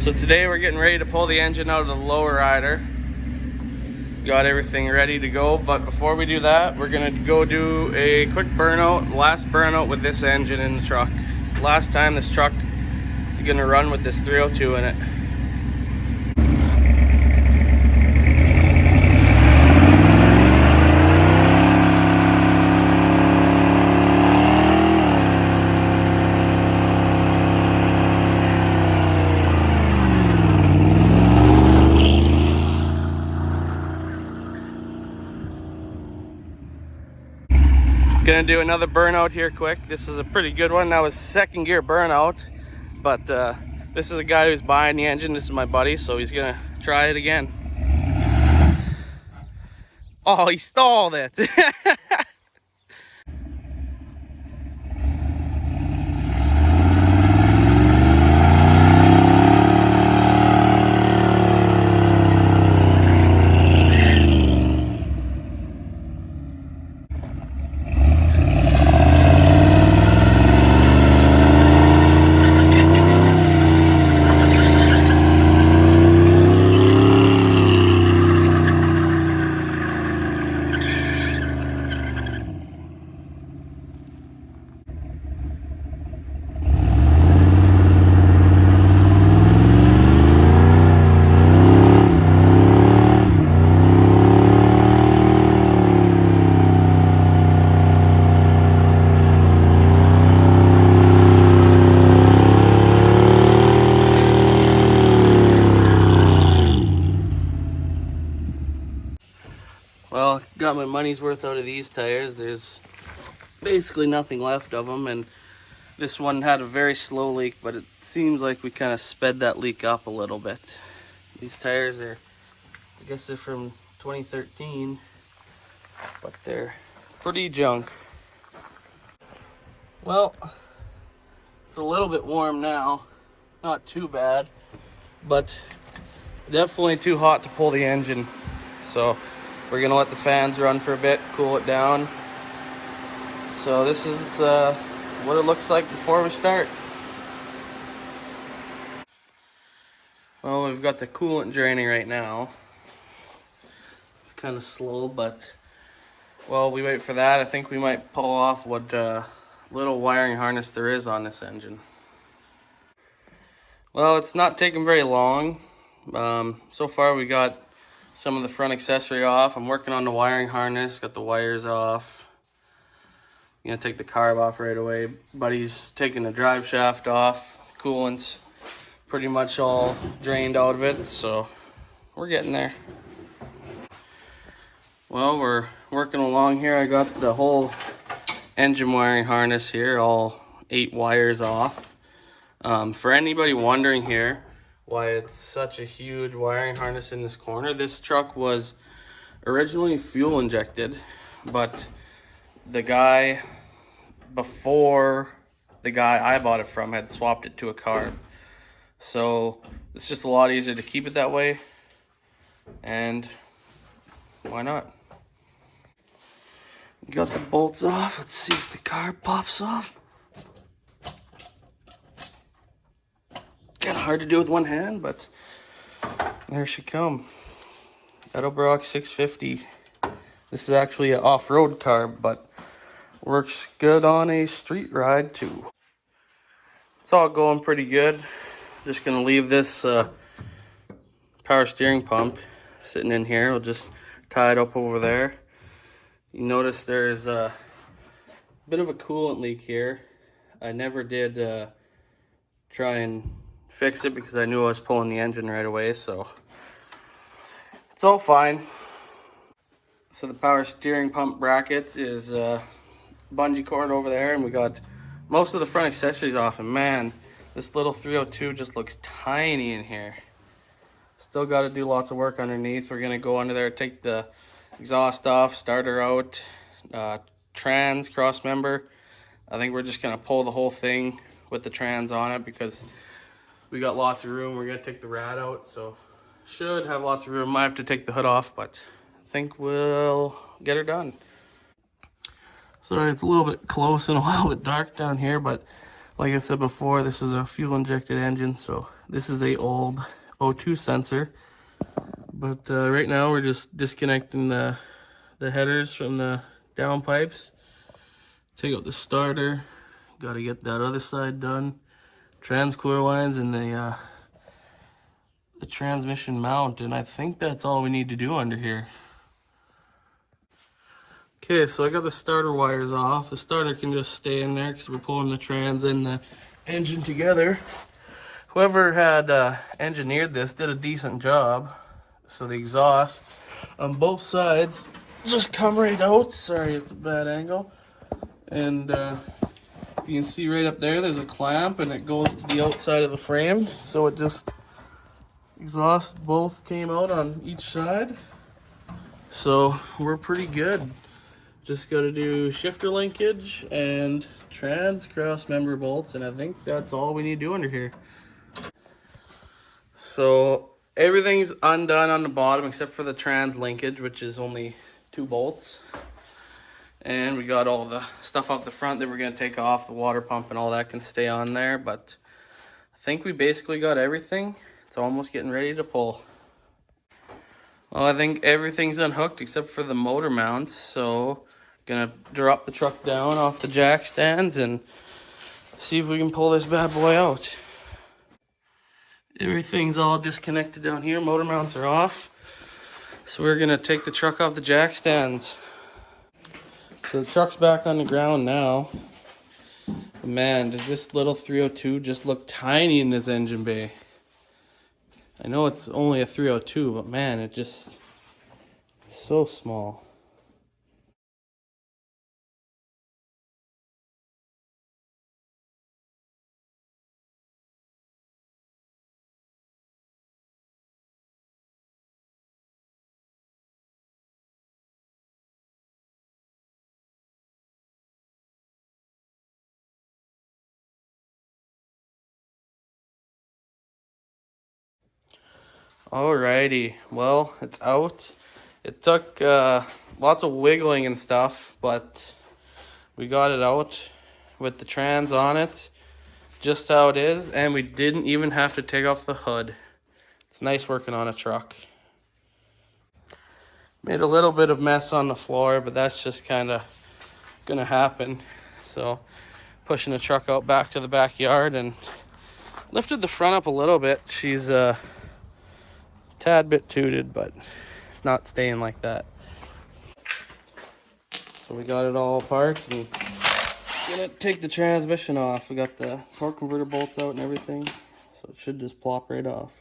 So today we're getting ready to pull the engine out of the lowrider. Got everything ready to go, but before we do that, we're gonna go do a quick burnout, last burnout with this engine in the truck. Last time this truck is gonna run with this 302 in it. Gonna do another burnout here quick. This is a pretty good one. That was second gear burnout, but this is a guy who's buying the engine. This is my buddy, so he's gonna try it again. Oh, he stalled it. Well, got my money's worth out of these tires. There's basically nothing left of them, and this one had a very slow leak, but it seems like we kind of sped that leak up a little bit. These tires are, I guess they're from 2013, but they're pretty junk. Well, it's a little bit warm now. Not too bad, but definitely too hot to pull the engine. So we're gonna let the fans run for a bit, cool it down. So this is what it looks like before we start. Well, we've got the coolant draining right now. It's kind of slow, but while we wait for that, I think we might pull off what little wiring harness there is on this engine. Well, it's not taking very long. So far we got some of the front accessory off. I'm working on the wiring harness, got the wires off. I'm gonna take the carb off right away. Buddy's taking the drive shaft off. Coolant's pretty much all drained out of it, so we're getting there. Well, we're working along here. I got the whole engine wiring harness here, all 8 wires off. For anybody wondering here why it's such a huge wiring harness in this corner, this truck was originally fuel injected, but the guy before the guy I bought it from had swapped it to a carb. So it's just a lot easier to keep it that way, and why not? Got the bolts off. Let's see if the carb pops off. Kind of hard to do with one hand, but there she come. Edelbrock 650. This is actually an off-road carb, but works good on a street ride too. It's all going pretty good. Just gonna leave this power steering pump sitting in here. We'll just tie it up over there. You notice there's a bit of a coolant leak here. I never did try and fix it because I knew I was pulling the engine right away, so it's all fine. So the power steering pump bracket is bungee cord over there, and we got most of the front accessories off, and man, this little 302 just looks tiny in here. Still got to do lots of work underneath. We're gonna go under there, take the exhaust off, starter out, trans cross member. I think we're just gonna pull the whole thing with the trans on it because we got lots of room. We're gonna take the rad out, so should have lots of room. Might have to take the hood off, but I think we'll get her done. Sorry, it's a little bit close and a little bit dark down here, but like I said before, this is a fuel injected engine, so This is a old O2 sensor, but right now we're just disconnecting the headers from the downpipes. Take out the starter. Got to get that other side done. Transcooler lines and the transmission mount, and I think that's all we need to do under here. Okay, so I got the starter wires off. The starter can just stay in there because we're pulling the trans and the engine together. Whoever had engineered this did a decent job. So the exhaust on both sides just come right out. Sorry, it's a bad angle. And you can see right up there, there's a clamp and it goes to the outside of the frame. So it just, exhaust both came out on each side. So we're pretty good. Just got to do shifter linkage and trans cross member bolts, and I think that's all we need to do under here. So everything's undone on the bottom except for the trans linkage, which is only 2 bolts. And we got all the stuff off the front that we're going to take off. The water pump and all that can stay on there, but I think we basically got everything. It's almost getting ready to pull. Well, I think everything's unhooked except for the motor mounts, so gonna drop the truck down off the jack stands and see if we can pull this bad boy out. Everything's all disconnected down here. Motor mounts are off. So we're gonna take the truck off the jack stands. So the truck's back on the ground now. Man, does this little 302 just look tiny in this engine bay? I know it's only a 302, but man, it just so small. Alrighty, well, it's out. It took lots of wiggling and stuff, but we got it out with the trans on it, just how it is, and we didn't even have to take off the hood. It's nice working on a truck. Made a little bit of mess on the floor, but that's just kind of gonna happen. So pushing the truck out back to the backyard and lifted the front up a little bit. She's a tad bit tooted, but it's not staying like that. So we got it all apart and gonna take the transmission off. We got the torque converter bolts out and everything, so it should just plop right off.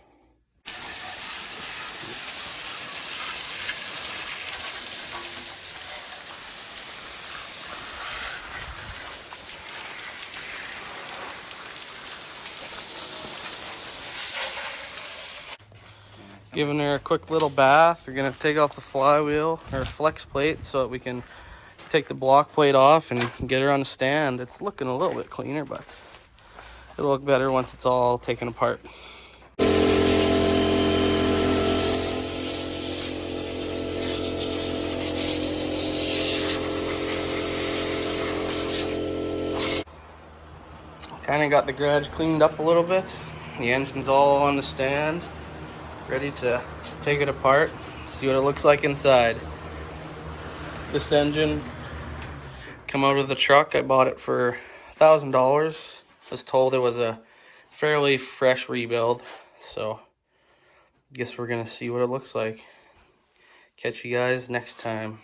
Giving her a quick little bath. We're gonna take off the flywheel or flex plate so that we can take the block plate off and get her on the stand. It's looking a little bit cleaner, but it'll look better once it's all taken apart. Kind of got the garage cleaned up a little bit. The engine's all on the stand, ready to take it apart, see what it looks like inside. This engine come out of the truck. I bought it for $1,000. Was told it was a fairly fresh rebuild, so guess we're gonna see what it looks like. Catch you guys next time.